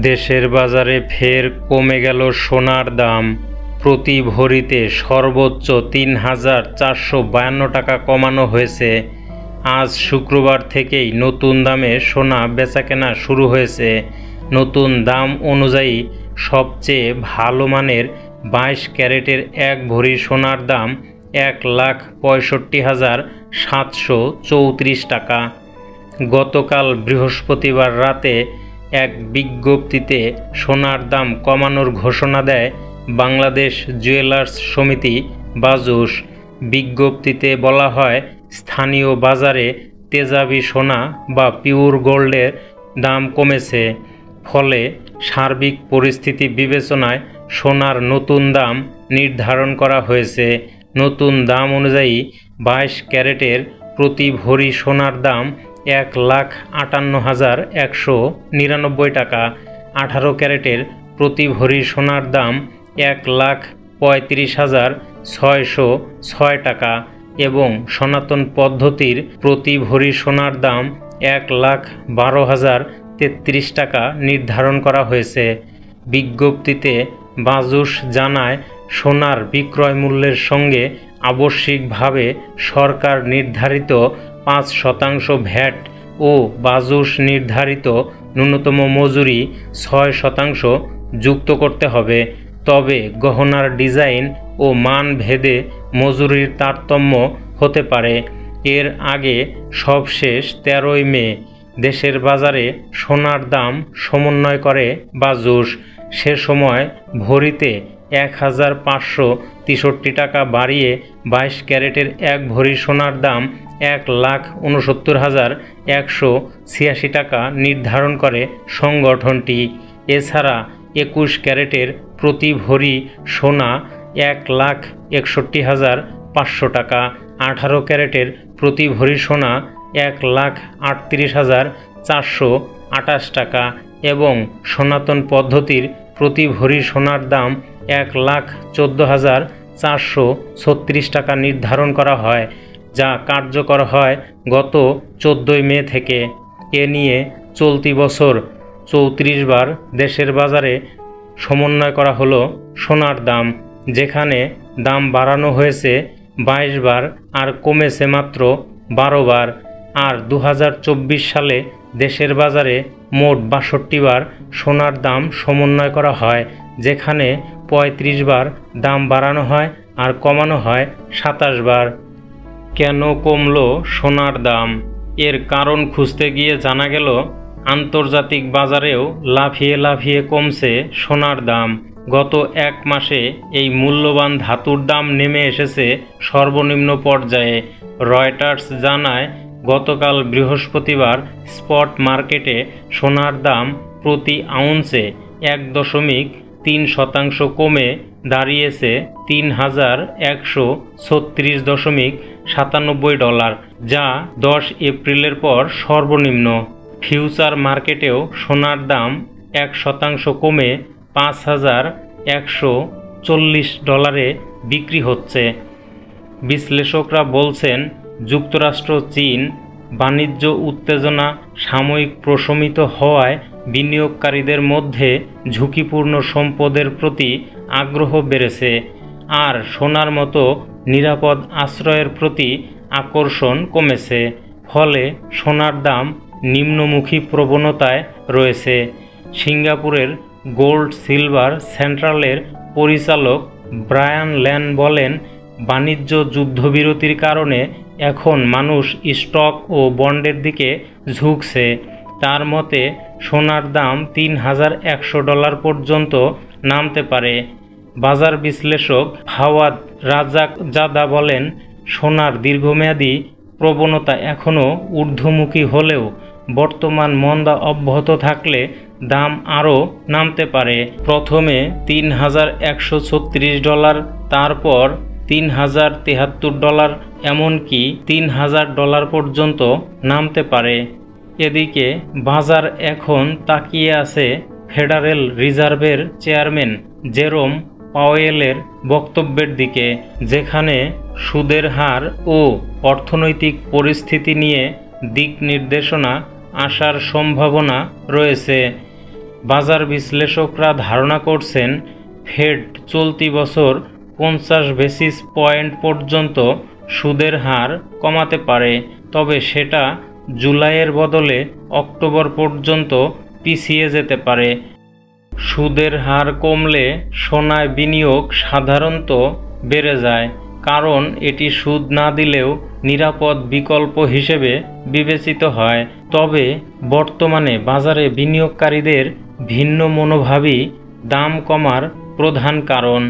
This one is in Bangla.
দেশের বাজারে ফের কমে গেল সোনার দাম। প্রতি ভরিতে সর্বোচ্চ ৩,৪৫২ টাকা কমানো হয়েছে। আজ শুক্রবার থেকেই নতুন দামে সোনা বেচাকেনা শুরু হয়েছে। নতুন দাম অনুযায়ী সবচেয়ে ভালো মানের ২২ ক্যারেটের এক ভরি সোনার দাম ১,৬৫,৭৩৪ টাকা। গতকাল বৃহস্পতিবার রাতে এক বিজ্ঞপ্তিতে সোনার দাম কমানোর ঘোষণা দেয় বাংলাদেশ জুয়েলার্স সমিতি বাজুস। বিজ্ঞপ্তিতে বলা হয়, স্থানীয় বাজারে তেজাবি সোনা বা পিওর গোল্ডের দাম কমেছে, ফলে সার্বিক পরিস্থিতি বিবেচনায় সোনার নতুন দাম নির্ধারণ করা হয়েছে। নতুন দাম অনুযায়ী ২২ ক্যারেটের প্রতি ভরি সোনার দাম ১,৫৮,১৯৯ টাকা, ১৮ ক্যারেটের প্রতি ভরি সোনার দাম ১,৩৫,৬০৬ টাকা এবং সনাতন পদ্ধতির প্রতি ভরি সোনার দাম ১,১২,০৩৩ টাকা নির্ধারণ করা হয়েছে। বিজ্ঞপ্তিতে বাজুস জানায়, সোনার বিক্রয় মূল্যের সঙ্গে আবশ্যিকভাবে সরকার নির্ধারিত ৫% ভ্যাট ও বাজুস নির্ধারিত ন্যূনতম মজুরি ৬% যুক্ত করতে হবে। তবে গহনার ডিজাইন ও মান ভেদে মজুরির তারতম্য হতে পারে। এর আগে সবশেষ ১৩ মে দেশের বাজারে সোনার দাম সমন্বয় করে বাজুস। সে সময় ভরিতে ১,৫৬৩ টাকা বাড়িয়ে ২২ ক্যারেটের এক ভরি সোনার দাম ১,৬৯,১৮৬ টাকা নির্ধারণ করে সংগঠনটি। এছাড়া ২১ ক্যারেটের প্রতি ভরি সোনা ১,৬১,৫০০ টাকা, ১৮ ক্যারেটের প্রতি ভরি সোনা ১,৩৮,৪২৮ টাকা এবং সনাতন পদ্ধতির প্রতি ভরি সোনার দাম ১,১৪,৪৩৬ টাকা নির্ধারণ করা হয়, যা কার্যকর হয় গত ১৪ মে থেকে। এ নিয়ে চলতি বছর ৩৪ বার দেশের বাজারে সমন্বয় করা হলো সোনার দাম, যেখানে দাম বাড়ানো হয়েছে ২২ বার আর কমেছে মাত্র ১২ বার। আর ২০২৪ সালে দেশের বাজারে মোট ৬২ বার সোনার দাম সমন্বয় করা হয়, যেখানে ৩৫ বার দাম বাড়ানো হয় আর কমানো হয় ২৭ বার। কেন কমলো সোনার দাম? এর কারণ খুঁজতে গিয়ে জানা গেল, আন্তর্জাতিক বাজারেও লাফিয়ে লাফিয়ে কমছে সোনার দাম। গত এক মাসে এই মূল্যবান ধাতুর দাম নেমে এসেছে সর্বনিম্ন পর্যায়ে। রয়টার্স জানায়, গতকাল বৃহস্পতিবার স্পট মার্কেটে সোনার দাম প্রতি আউন্সে ১.৩% কমে দাঁড়িয়েছে ৩,১৩৬.৯৭ ডলার, যা ১০ এপ্রিলের পর সর্বনিম্ন। ফিউচার মার্কেটেও সোনার দাম ১% কমে ৫,১৪০ ডলারে বিক্রি হচ্ছে। বিশ্লেষকরা বলছেন, যুক্তরাষ্ট্র চীন বাণিজ্য উত্তেজনা সাময়িক প্রশমিত হওয়ায় বিনিয়োগকারীদের মধ্যে ঝুঁকিপূর্ণ সম্পদের প্রতি আগ্রহ বেড়েছে, আর সোনার মতো নিরাপদ আশ্রয়ের প্রতি আকর্ষণ কমেছে। ফলে সোনার দাম নিম্নমুখী প্রবণতায় রয়েছে। সিঙ্গাপুরের গোল্ড সিলভার সেন্ট্রালের পরিচালক ব্রায়ান ল্যান বলেন, বাণিজ্য যুদ্ধবিরতির কারণে এখন মানুষ স্টক ও বন্ডের দিকে ঝুঁকছে। তার মতে, সোনার দাম ৩,১০০ ডলার পর্যন্ত নামতে পারে। বাজার বিশ্লেষক ফাওয়াদ রাজাকজাদা বলেন, সোনার দীর্ঘমেয়াদী প্রবণতা এখনও ঊর্ধ্বমুখী হলেও বর্তমান মন্দা অব্যাহত থাকলে দাম আরও নামতে পারে। প্রথমে ৩,১৩৬ ডলার, তারপর ৩,০৭৩ ডলার, এমনকি ৩,০০০ ডলার পর্যন্ত নামতে পারে। এদিকে বাজার এখন তাকিয়ে আছে ফেডারেল রিজার্ভের চেয়ারম্যান জেরোম পাওয়েলের বক্তব্যের দিকে, যেখানে সুদের হার ও অর্থনৈতিক পরিস্থিতি নিয়ে দিক নির্দেশনা আসার সম্ভাবনা রয়েছে। বাজার বিশ্লেষকরা ধারণা করছেন ফেড চলতি বছর 50 বেসিস পয়েন্ট পর্যন্ত সুদের হার কমাতে পারে, তবে সেটা জুলাইয়ের বদলে অক্টোবর পর্যন্ত পিছিয়ে যেতে পারে। সুদের হার কমলে সোনায় বিনিয়োগ সাধারণত বেড়ে যায়, কারণ এটি সুদ না দিলেও নিরাপদ বিকল্প হিসেবে বিবেচিত হয়। তবে বর্তমানে বাজারে বিনিয়োগকারীদের ভিন্ন মনোভাবই দাম কমার প্রধান কারণ।